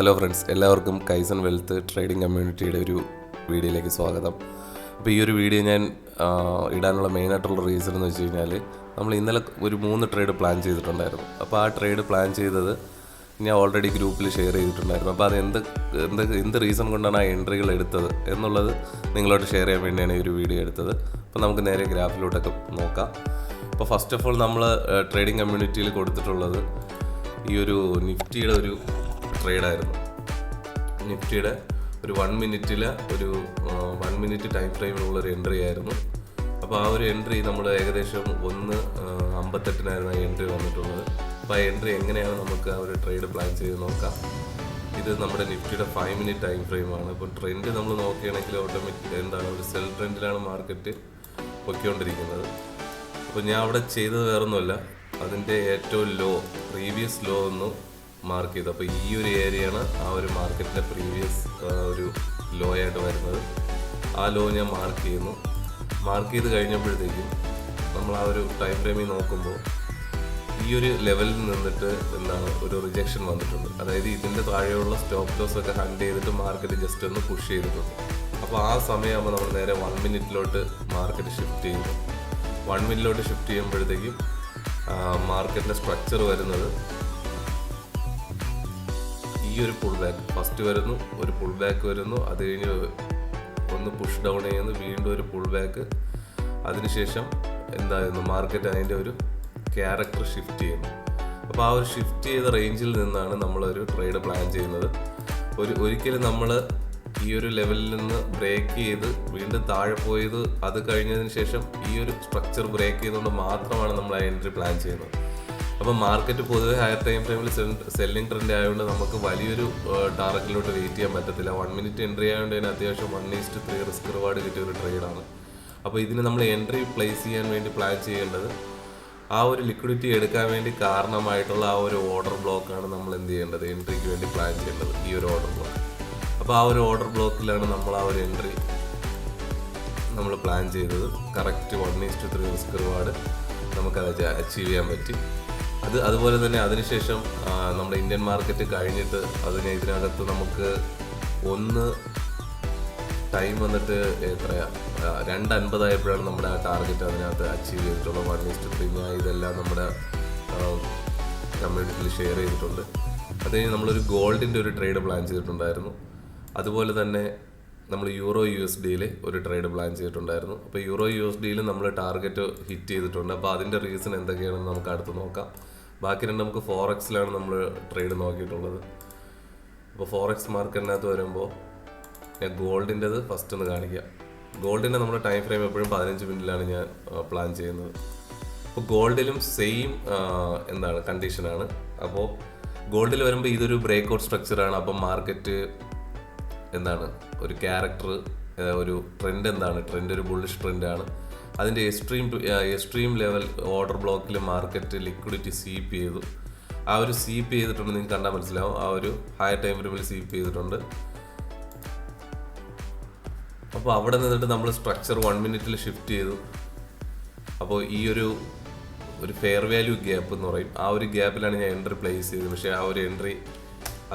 Hello friends, എല്ലാവർക്കും കൈസൺ wealth trading കമ്മ്യൂണിറ്റിയുടെ ഒരു വീഡിയോയിലേക്ക് സ്വാഗതം. അപ്പോൾ ഈ ഒരു വീഡിയോ ഞാൻ ഇടാനുള്ള മെയിനായിട്ടുള്ള റീസൺ എന്ന് വെച്ച് കഴിഞ്ഞാൽ നമ്മൾ ഇന്നലെ ഒരു 3 ട്രേഡ് പ്ലാൻ ചെയ്തിട്ടുണ്ടായിരുന്നു. അപ്പോൾ ആ ട്രേഡ് പ്ലാൻ ചെയ്തത് ഞാൻ ഓൾറെഡി ഗ്രൂപ്പിൽ ഷെയർ ചെയ്തിട്ടുണ്ടായിരുന്നു. അപ്പോൾ അത് എന്ത് റീസൺ കൊണ്ടാണ് ആ എൻട്രികൾ എടുത്തത് എന്നുള്ളത് നിങ്ങളോട് ഷെയർ ചെയ്യാൻ വേണ്ടിയാണ് ഈ ഒരു വീഡിയോ എടുത്തത്. അപ്പോൾ നമുക്ക് നേരെ ഗ്രാഫിലോട്ടൊക്കെ നോക്കാം. അപ്പോൾ ഫസ്റ്റ് ഓഫ് ഓൾ നമ്മൾ ട്രേഡിംഗ് കമ്മ്യൂണിറ്റിയിൽ കൊടുത്തിട്ടുള്ളത് ഈ ഒരു നിഫ്റ്റിയുടെ ഒരു ട്രേഡായിരുന്നു. നിഫ്റ്റിയുടെ ഒരു 1 മിനിറ്റിൽ ഒരു 1 മിനിറ്റ് ടൈം ഫ്രെയിമിലുള്ളൊരു എൻട്രി ആയിരുന്നു. അപ്പോൾ ആ ഒരു എൻട്രി നമ്മൾ ഏകദേശം 1:58 ആ എൻട്രി വന്നിട്ടുള്ളത്. അപ്പോൾ ആ എൻട്രി എങ്ങനെയാണ് നമുക്ക് ആ ഒരു ട്രേഡ് പ്ലാൻ ചെയ്ത് നോക്കാം. ഇത് നമ്മുടെ നിഫ്റ്റിയുടെ 5 മിനിറ്റ് ടൈം ഫ്രെയിമാണ്. അപ്പോൾ ട്രെൻഡ് നമ്മൾ നോക്കുകയാണെങ്കിൽ ഒരു സെൽ ട്രെൻഡിലാണ് മാർക്കറ്റ് പൊയ്ക്കൊണ്ടിരിക്കുന്നത്. അപ്പോൾ ഞാൻ അവിടെ ചെയ്തത് വേറൊന്നുമല്ല, അതിൻ്റെ ഏറ്റവും പ്രീവിയസ് ലോ ഒന്ന് മാർക്ക് ചെയ്തു. അപ്പോൾ ഈ ഒരു ഏരിയയാണ് ആ ഒരു മാർക്കറ്റിൻ്റെ പ്രീവിയസ് ഒരു ലോ ആയിട്ട് വരുന്നത്. ആ ലോ ഞാൻ മാർക്ക് ചെയ്യുന്നു. മാർക്ക് ചെയ്ത് കഴിഞ്ഞപ്പോഴത്തേക്കും നമ്മൾ ആ ഒരു ടൈം ഫ്രെയിമിൽ നോക്കുമ്പോൾ ഈ ഒരു ലെവലിൽ നിന്നിട്ട് ഒരു റിജക്ഷൻ വന്നിട്ടുണ്ട്. അതായത് ഇതിൻ്റെ താഴെയുള്ള സ്റ്റോപ്പ് ലോസ് ഒക്കെ ഹണ്ട് ചെയ്തിട്ട് മാർക്കറ്റ് ജസ്റ്റ് ഒന്ന് പുഷ് ചെയ്തിട്ടുണ്ട്. അപ്പോൾ ആ സമയമാകുമ്പോൾ നമ്മൾ നേരെ 1 മിനിറ്റിലോട്ട് മാർക്കറ്റ് ഷിഫ്റ്റ് ചെയ്യുന്നു. 1 മിനിറ്റിലോട്ട് ഷിഫ്റ്റ് ചെയ്യുമ്പോഴത്തേക്കും മാർക്കറ്റിൻ്റെ സ്ട്രക്ചർ വരുന്നത് ഈ ഒരു പുൾ ബാക്ക് ഫസ്റ്റ് വരുന്നു, ഒരു പുൾ ബാക്ക് വരുന്നു, അത് കഴിഞ്ഞ് ഒന്ന് പുഷ് ഡൗൺ ചെയ്യുന്നു, വീണ്ടും ഒരു പുൾ ബാക്ക്, അതിനുശേഷം മാർക്കറ്റ് അതിൻ്റെ ഒരു ക്യാരക്ടർ ഷിഫ്റ്റ് ചെയ്യുന്നു. അപ്പോൾ ആ ഒരു ഷിഫ്റ്റ് ചെയ്ത റേഞ്ചിൽ നിന്നാണ് നമ്മളൊരു ട്രേഡ് പ്ലാൻ ചെയ്യുന്നത്. ഒരിക്കലും നമ്മൾ ഈ ഒരു ലെവലിൽ നിന്ന് ബ്രേക്ക് ചെയ്ത് വീണ്ടും താഴെ പോയത് അത് കഴിഞ്ഞതിന് ശേഷം ഈ ഒരു സ്ട്രക്ചർ ബ്രേക്ക് ചെയ്തുകൊണ്ട് മാത്രമാണ് നമ്മൾ ആ എൻട്രി പ്ലാൻ ചെയ്യുന്നത്. അപ്പോൾ മാർക്കറ്റ് പൊതുവെ ഹയർ ടൈം ഫ്രെയിമിൽ സെല്ലിംഗ് ട്രെൻഡ് ആയതുകൊണ്ട് നമുക്ക് വലിയൊരു ടാർഗറ്റിലോട്ട് വെയിറ്റ് ചെയ്യാൻ പറ്റത്തില്ല. 1 മിനിറ്റ് എൻട്രി ആയതുകൊണ്ട് തന്നെ അത്യാവശ്യം 1:3 റിസ്ക് റിവാർഡ് കിട്ടിയ ഒരു ട്രേഡാണ്. അപ്പോൾ ഇതിന് നമ്മൾ എൻട്രി പ്ലേസ് ചെയ്യാൻ വേണ്ടി പ്ലാൻ ചെയ്യേണ്ടത് ആ ഒരു ലിക്വിഡിറ്റി എടുക്കാൻ വേണ്ടി കാരണമായിട്ടുള്ള ആ ഒരു ഓർഡർ ബ്ലോക്കാണ് നമ്മൾ ചെയ്യേണ്ടത്, എൻട്രിക്ക് വേണ്ടി പ്ലാൻ ചെയ്യേണ്ടത്, ഈ ഒരു ഓർഡർ ബ്ലോക്ക്. അപ്പോൾ ആ ഒരു ഓർഡർ ബ്ലോക്കിലാണ് നമ്മൾ ആ ഒരു എൻട്രി നമ്മൾ പ്ലാൻ ചെയ്തത്. കറക്റ്റ് 1:3 റിസ്ക് റിവാർഡ് നമുക്കത് അച്ചീവ് ചെയ്യാൻ പറ്റി. അതുപോലെ തന്നെ അതിനുശേഷം നമ്മുടെ ഇന്ത്യൻ മാർക്കറ്റ് കഴിഞ്ഞിട്ട് ഇതിനകത്ത് നമുക്ക് ടൈം വന്നിട്ട് 2:50 ആയപ്പോഴാണ് നമ്മുടെ ആ ടാർഗറ്റ് അതിനകത്ത് അച്ചീവ് ചെയ്തിട്ടുള്ളത്. 1:3 ഞാൻ ഇതെല്ലാം നമ്മുടെ കമ്മ്യൂണിറ്റിയിൽ ഷെയർ ചെയ്തിട്ടുണ്ട്. അത് കഴിഞ്ഞ് നമ്മളൊരു ഗോൾഡിൻ്റെ ഒരു ട്രേഡ് പ്ലാൻ ചെയ്തിട്ടുണ്ടായിരുന്നു. അതുപോലെ തന്നെ നമ്മൾ യൂറോ USDയിൽ ഒരു ട്രേഡ് പ്ലാൻ ചെയ്തിട്ടുണ്ടായിരുന്നു. അപ്പോൾ യൂറോ USDയിൽ നമ്മൾ ടാർഗറ്റ് ഹിറ്റ് ചെയ്തിട്ടുണ്ട്. അപ്പോൾ അതിൻ്റെ റീസൺ എന്തൊക്കെയാണെന്ന് നമുക്ക് അടുത്ത് നോക്കാം. ബാക്കി നമുക്ക് ഫോറക്സിലാണ് നമ്മൾ ട്രേഡ് നോക്കിയിട്ടുള്ളത്. അപ്പോൾ ഫോറക്സ് മാർക്കറ്റിനകത്ത് വരുമ്പോൾ ഞാൻ ഗോൾഡിൻ്റെത് ഫസ്റ്റ് ഒന്ന് കാണിക്കാം. ഗോൾഡിൻ്റെ നമ്മുടെ ടൈം ഫ്രെയിം എപ്പോഴും 15 മിനിറ്റിലാണ് ഞാൻ പ്ലാൻ ചെയ്യുന്നത്. അപ്പോൾ ഗോൾഡിലും സെയിം കണ്ടീഷനാണ്. അപ്പോൾ ഗോൾഡിൽ വരുമ്പോൾ ഇതൊരു ബ്രേക്ക് ഔട്ട് സ്ട്രക്ചറാണ്. അപ്പം മാർക്കറ്റ് ഒരു ക്യാരക്ടർ, ഒരു ട്രെൻഡ് ട്രെൻഡ് ഒരു ബുള്ളിഷ് ട്രെൻഡാണ്. അതിൻ്റെ എക്സ്ട്രീം ലെവൽ ഓർഡർ ബ്ലോക്കിൽ മാർക്കറ്റ് ലിക്വിഡിറ്റി സീപ്പ് ചെയ്തു. ആ ഒരു സീപ്പ് ചെയ്തിട്ടുണ്ട്, നിങ്ങൾക്ക് കണ്ടാൽ മനസ്സിലാവും. ആ ഒരു ഹയർ ടൈം ഫ്രെയിമിൽ സീപ്പ് ചെയ്തിട്ടുണ്ട്. അപ്പോൾ അവിടെ നിന്നിട്ട് നമ്മൾ സ്ട്രക്ചർ 1 മിനിറ്റിൽ ഷിഫ്റ്റ് ചെയ്തു. അപ്പോൾ ഈ ഒരു ഫെയർ വാല്യൂ ഗ്യാപ്പ് എന്ന് പറയും, ആ ഒരു ഗ്യാപ്പിലാണ് ഞാൻ എൻട്രി പ്ലേസ് ചെയ്തത്. പക്ഷേ ആ ഒരു എൻട്രി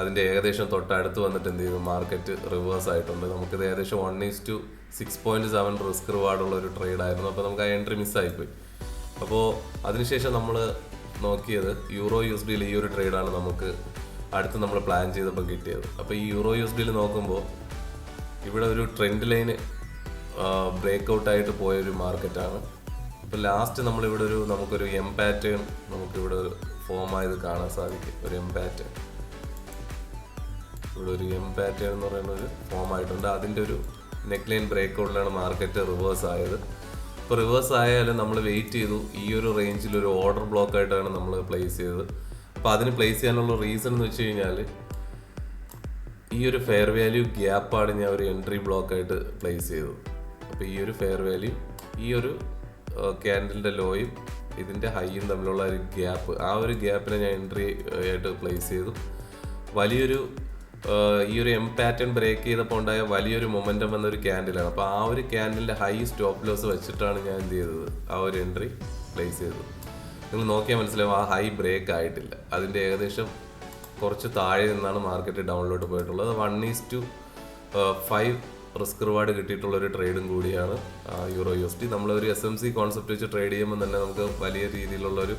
അതിൻ്റെ ഏകദേശം തൊട്ടടുത്ത് വന്നിട്ട് മാർക്കറ്റ് റിവേഴ്സ് ആയിട്ടുണ്ട്. നമുക്കിത് ഏകദേശം 1:6.7 റിസ്ക് റിവാർഡുള്ള ഒരു ട്രേഡായിരുന്നു. അപ്പോൾ നമുക്ക് ആ എൻട്രി മിസ്സായിപ്പോയി. അപ്പോൾ അതിനുശേഷം നമ്മൾ നോക്കിയത് യൂറോ USDയിൽ ഈ ഒരു ട്രേഡാണ് നമുക്ക് അടുത്ത് നമ്മൾ പ്ലാൻ ചെയ്തപ്പോൾ കിട്ടിയത്. അപ്പോൾ ഈ യൂറോ USDയിൽ നോക്കുമ്പോൾ ഇവിടെ ഒരു ട്രെൻഡ് ലൈന് ബ്രേക്ക് ഔട്ടായിട്ട് പോയൊരു മാർക്കറ്റാണ്. അപ്പോൾ ലാസ്റ്റ് നമ്മളിവിടെ നമുക്കൊരു എം പാറ്റേൺ നമുക്കിവിടെ ഫോം ആയത് കാണാൻ സാധിക്കും. ഒരു എം പാറ്റേൺ ഇവിടെ ഒരു എം പാറ്റേൺ എന്ന് പറയുന്ന ഒരു ഫോം ആയിട്ടുണ്ട്. അതിൻ്റെ ഒരു നെക്ക് ലൈൻ ബ്രേക്ക് ഔട്ടിലാണ് മാർക്കറ്റ് റിവേഴ്സ് ആയത്. ഇപ്പോൾ റിവേഴ്സ് ആയാലും നമ്മൾ വെയിറ്റ് ചെയ്തു. ഈ ഒരു റേഞ്ചിൽ ഒരു ഓർഡർ ബ്ലോക്ക് ആയിട്ടാണ് നമ്മൾ പ്ലേസ് ചെയ്തത്. അപ്പോൾ അതിന് പ്ലേസ് ചെയ്യാനുള്ള റീസൺ എന്ന് വെച്ച് കഴിഞ്ഞാൽ ഈ ഒരു ഫെയർ വാല്യൂ ഗ്യാപ്പാണ് ഞാൻ ഒരു എൻട്രി ബ്ലോക്കായിട്ട് പ്ലേസ് ചെയ്തത്. അപ്പോൾ ഈ ഒരു ഫെയർ വാല്യൂ, ഈ ഒരു ക്യാൻഡലിൻ്റെ ലോയും ഇതിൻ്റെ ഹൈയും തമ്മിലുള്ള ഒരു ഗ്യാപ്പ്, ആ ഒരു ഗ്യാപ്പിനെ ഞാൻ എൻട്രി ആയിട്ട് പ്ലേസ് ചെയ്തു. ഈ ഒരു എം പാറ്റേൺ ബ്രേക്ക് ചെയ്തപ്പോൾ ഉണ്ടായ വലിയൊരു മൊമെൻറ്റം വന്നൊരു ക്യാൻഡിലാണ്. അപ്പോൾ ആ ഒരു ക്യാൻഡിലിൻ്റെ ഹൈ സ്റ്റോപ്പ് ലോസ് വെച്ചിട്ടാണ് ഞാൻ ആ ഒരു എൻട്രി പ്ലേസ് ചെയ്തത്. നിങ്ങൾ നോക്കിയാൽ മനസ്സിലാവും, ആ ഹൈ ബ്രേക്ക് ആയിട്ടില്ല. അതിൻ്റെ ഏകദേശം കുറച്ച് താഴെ നിന്നാണ് മാർക്കറ്റ് ഡൗണിലോട്ട് പോയിട്ടുള്ളത്. 1:5 റിസ്ക് റിവാർഡ് കിട്ടിയിട്ടുള്ള ഒരു ട്രേഡും കൂടിയാണ് യൂറോ USD. നമ്മളൊരു SMC കോൺസെപ്റ്റ് വെച്ച് ട്രേഡ് ചെയ്യുമ്പോൾ തന്നെ നമുക്ക് വലിയ രീതിയിലുള്ളൊരു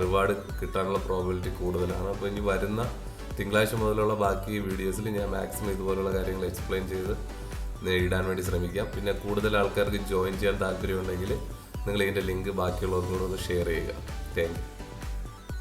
റിവാർഡ് കിട്ടാനുള്ള പ്രോബിലിറ്റി കൂടുതലാണ്. അപ്പോൾ ഇനി വരുന്ന തിങ്കളാഴ്ച മുതലുള്ള ബാക്കി വീഡിയോസിൽ ഞാൻ മാക്സിമം ഇതുപോലുള്ള കാര്യങ്ങൾ എക്സ്പ്ലെയിൻ ചെയ്ത് ഇടാൻ വേണ്ടി ശ്രമിക്കാം. പിന്നെ കൂടുതൽ ആൾക്കാർക്ക് ജോയിൻ ചെയ്യാൻ താല്പര്യമുണ്ടെങ്കിൽ നിങ്ങൾ ഇതിൻ്റെ ലിങ്ക് ബാക്കിയുള്ളവർക്കൂടെ ഒന്ന് ഷെയർ ചെയ്യുക. Thank you.